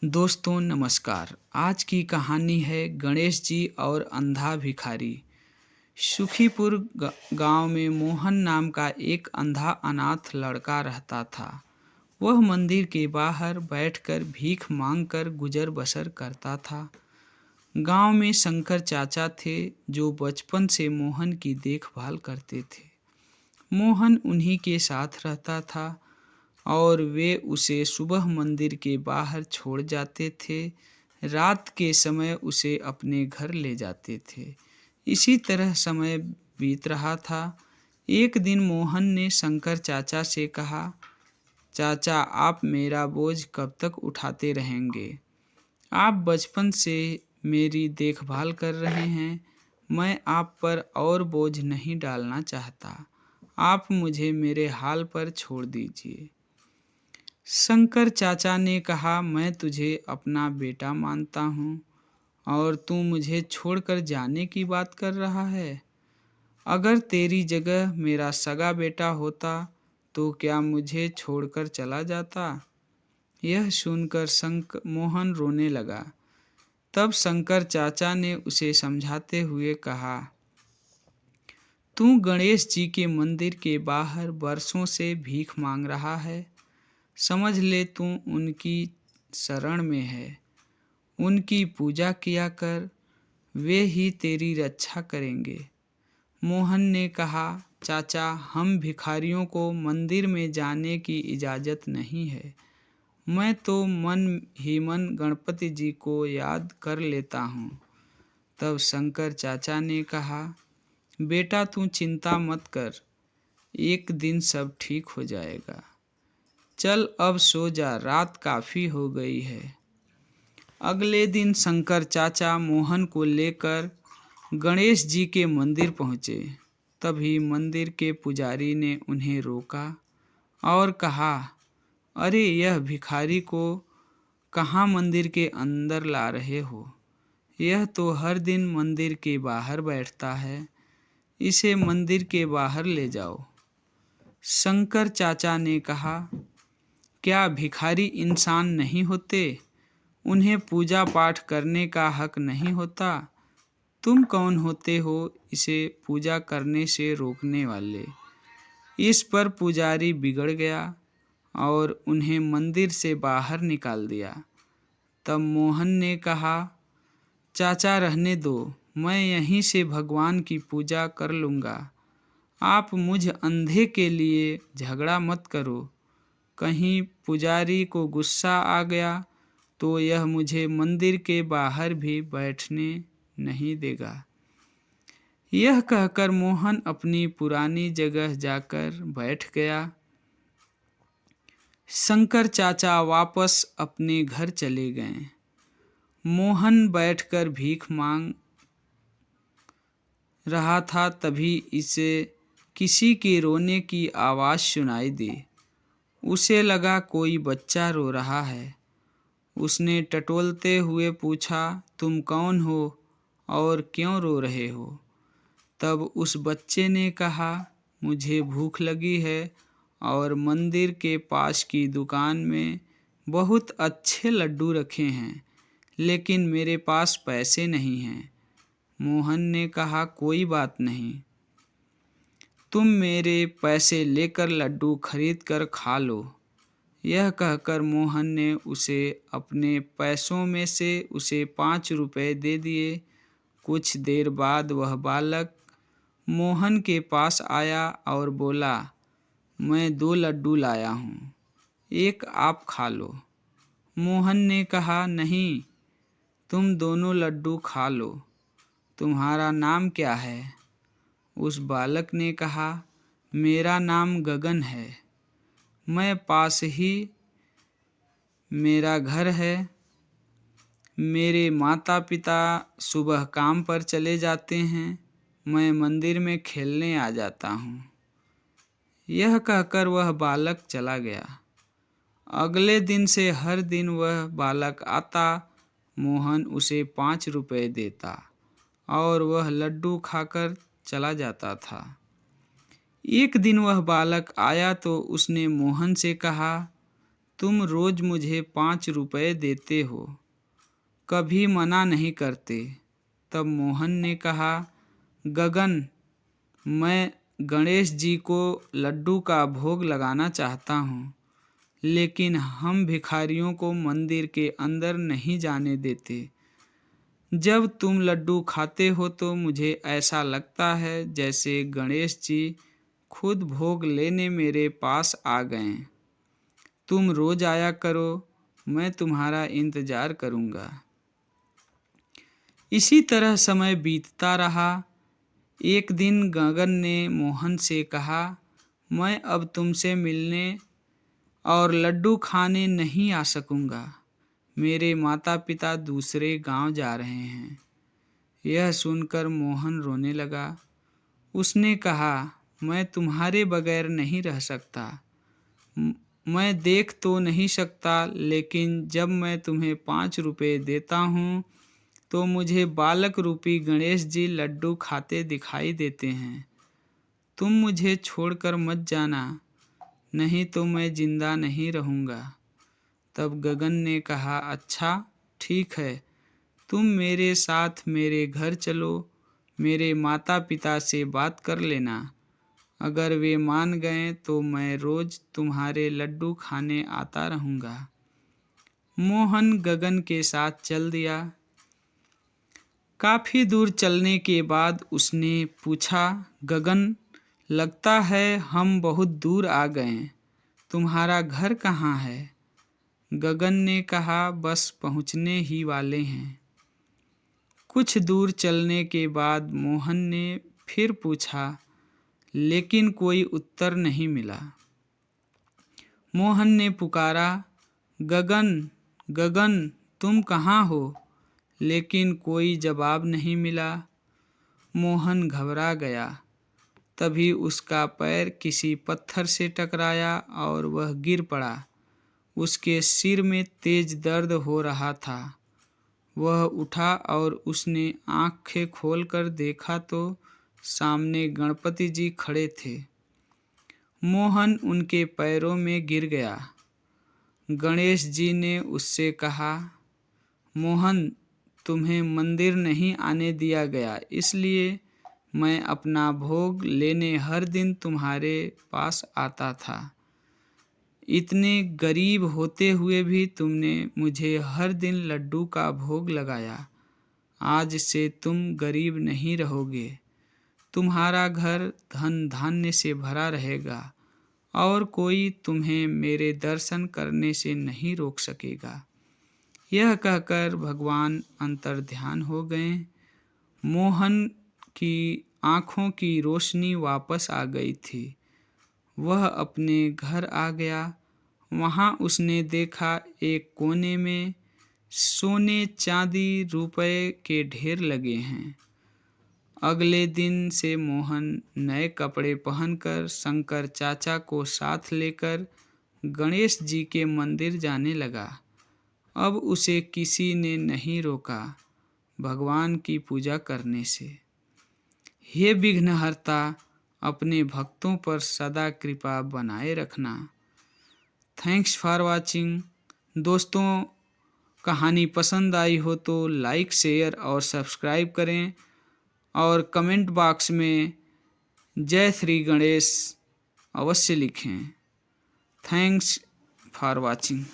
दोस्तों नमस्कार। आज की कहानी है गणेश जी और अंधा भिखारी। सुखीपुर गांव में मोहन नाम का एक अंधा अनाथ लड़का रहता था। वह मंदिर के बाहर बैठकर भीख मांगकर गुजर बसर करता था। गांव में शंकर चाचा थे जो बचपन से मोहन की देखभाल करते थे। मोहन उन्हीं के साथ रहता था और वे उसे सुबह मंदिर के बाहर छोड़ जाते थे। रात के समय उसे अपने घर ले जाते थे। इसी तरह समय बीत रहा था। एक दिन मोहन ने शंकर चाचा से कहा, चाचा आप मेरा बोझ कब तक उठाते रहेंगे? आप बचपन से मेरी देखभाल कर रहे हैं। मैं आप पर और बोझ नहीं डालना चाहता। आप मुझे मेरे हाल पर छोड़ दीजिए। शंकर चाचा ने कहा, मैं तुझे अपना बेटा मानता हूँ और तू मुझे छोड़कर जाने की बात कर रहा है। अगर तेरी जगह मेरा सगा बेटा होता तो क्या मुझे छोड़कर चला जाता? यह सुनकर मोहन रोने लगा। तब शंकर चाचा ने उसे समझाते हुए कहा, तू गणेश जी के मंदिर के बाहर बरसों से भीख मांग रहा है। समझ ले तू उनकी शरण में है। उनकी पूजा किया कर, वे ही तेरी रक्षा करेंगे। मोहन ने कहा, चाचा हम भिखारियों को मंदिर में जाने की इजाज़त नहीं है। मैं तो मन ही मन गणपति जी को याद कर लेता हूँ। तब शंकर चाचा ने कहा, बेटा तू चिंता मत कर, एक दिन सब ठीक हो जाएगा। चल अब सो जा, रात काफ़ी हो गई है। अगले दिन शंकर चाचा मोहन को लेकर गणेश जी के मंदिर पहुँचे। तभी मंदिर के पुजारी ने उन्हें रोका और कहा, अरे यह भिखारी को कहाँ मंदिर के अंदर ला रहे हो? यह तो हर दिन मंदिर के बाहर बैठता है। इसे मंदिर के बाहर ले जाओ। शंकर चाचा ने कहा, क्या भिखारी इंसान नहीं होते? उन्हें पूजा पाठ करने का हक नहीं होता? तुम कौन होते हो इसे पूजा करने से रोकने वाले? इस पर पुजारी बिगड़ गया और उन्हें मंदिर से बाहर निकाल दिया। तब मोहन ने कहा, चाचा रहने दो, मैं यहीं से भगवान की पूजा कर लूँगा। आप मुझ अंधे के लिए झगड़ा मत करो। कहीं पुजारी को गुस्सा आ गया तो यह मुझे मंदिर के बाहर भी बैठने नहीं देगा। यह कहकर मोहन अपनी पुरानी जगह जाकर बैठ गया। शंकर चाचा वापस अपने घर चले गए। मोहन बैठकर भीख मांग रहा था, तभी इसे किसी के रोने की आवाज़ सुनाई दी। उसे लगा कोई बच्चा रो रहा है। उसने टटोलते हुए पूछा, तुम कौन हो और क्यों रो रहे हो? तब उस बच्चे ने कहा, मुझे भूख लगी है और मंदिर के पास की दुकान में बहुत अच्छे लड्डू रखे हैं, लेकिन मेरे पास पैसे नहीं हैं। मोहन ने कहा, कोई बात नहीं, तुम मेरे पैसे लेकर लड्डू खरीद कर खा लो। यह कहकर मोहन ने उसे अपने पैसों में से उसे 5 रुपए दे दिए। कुछ देर बाद वह बालक मोहन के पास आया और बोला, मैं 2 लड्डू लाया हूँ, एक आप खा लो। मोहन ने कहा, नहीं, तुम दोनों लड्डू खा लो। तुम्हारा नाम क्या है? उस बालक ने कहा, मेरा नाम गगन है। मैं पास ही मेरा घर है। मेरे माता पिता सुबह काम पर चले जाते हैं। मैं मंदिर में खेलने आ जाता हूँ। यह कहकर वह बालक चला गया। अगले दिन से हर दिन वह बालक आता, मोहन उसे 5 रुपए देता और वह लड्डू खाकर चला जाता था। एक दिन वह बालक आया तो उसने मोहन से कहा, तुम रोज मुझे 5 रुपए देते हो, कभी मना नहीं करते। तब मोहन ने कहा, गगन, मैं गणेश जी को लड्डू का भोग लगाना चाहता हूँ, लेकिन हम भिखारियों को मंदिर के अंदर नहीं जाने देते। जब तुम लड्डू खाते हो तो मुझे ऐसा लगता है जैसे गणेश जी खुद भोग लेने मेरे पास आ गए। तुम रोज आया करो, मैं तुम्हारा इंतजार करूँगा। इसी तरह समय बीतता रहा। एक दिन गगन ने मोहन से कहा, मैं अब तुमसे मिलने और लड्डू खाने नहीं आ सकूँगा। मेरे माता पिता दूसरे गांव जा रहे हैं। यह सुनकर मोहन रोने लगा। उसने कहा, मैं तुम्हारे बगैर नहीं रह सकता। मैं देख तो नहीं सकता, लेकिन जब मैं तुम्हें 5 रुपए देता हूँ तो मुझे बालक रूपी गणेश जी लड्डू खाते दिखाई देते हैं। तुम मुझे छोड़कर मत जाना, नहीं तो मैं जिंदा नहीं रहूँगा। तब गगन ने कहा, अच्छा ठीक है, तुम मेरे साथ मेरे घर चलो। मेरे माता पिता से बात कर लेना। अगर वे मान गए तो मैं रोज तुम्हारे लड्डू खाने आता रहूँगा। मोहन गगन के साथ चल दिया। काफ़ी दूर चलने के बाद उसने पूछा, गगन, लगता है हम बहुत दूर आ गए। तुम्हारा घर कहाँ है? गगन ने कहा, बस पहुँचने ही वाले हैं। कुछ दूर चलने के बाद मोहन ने फिर पूछा, लेकिन कोई उत्तर नहीं मिला। मोहन ने पुकारा, गगन, गगन, तुम कहाँ हो? लेकिन कोई जवाब नहीं मिला। मोहन घबरा गया। तभी उसका पैर किसी पत्थर से टकराया और वह गिर पड़ा। उसके सिर में तेज दर्द हो रहा था। वह उठा और उसने आँखें खोलकर देखा तो सामने गणपति जी खड़े थे। मोहन उनके पैरों में गिर गया। गणेश जी ने उससे कहा, मोहन, तुम्हें मंदिर नहीं आने दिया गया, इसलिए मैं अपना भोग लेने हर दिन तुम्हारे पास आता था। इतने गरीब होते हुए भी तुमने मुझे हर दिन लड्डू का भोग लगाया। आज से तुम गरीब नहीं रहोगे। तुम्हारा घर धन धान्य से भरा रहेगा और कोई तुम्हें मेरे दर्शन करने से नहीं रोक सकेगा। यह कहकर भगवान अंतर्ध्यान हो गए। मोहन की आँखों की रोशनी वापस आ गई थी। वह अपने घर आ गया। वहाँ उसने देखा एक कोने में सोने चांदी रुपए के ढेर लगे हैं। अगले दिन से मोहन नए कपड़े पहनकर शंकर चाचा को साथ लेकर गणेश जी के मंदिर जाने लगा। अब उसे किसी ने नहीं रोका भगवान की पूजा करने से। हे विघ्नहर्ता, अपने भक्तों पर सदा कृपा बनाए रखना। Thanks for watching. दोस्तों, कहानी पसंद आई हो तो लाइक, शेयर और सब्सक्राइब करें और कमेंट बॉक्स में जय श्री गणेश अवश्य लिखें। Thanks for watching.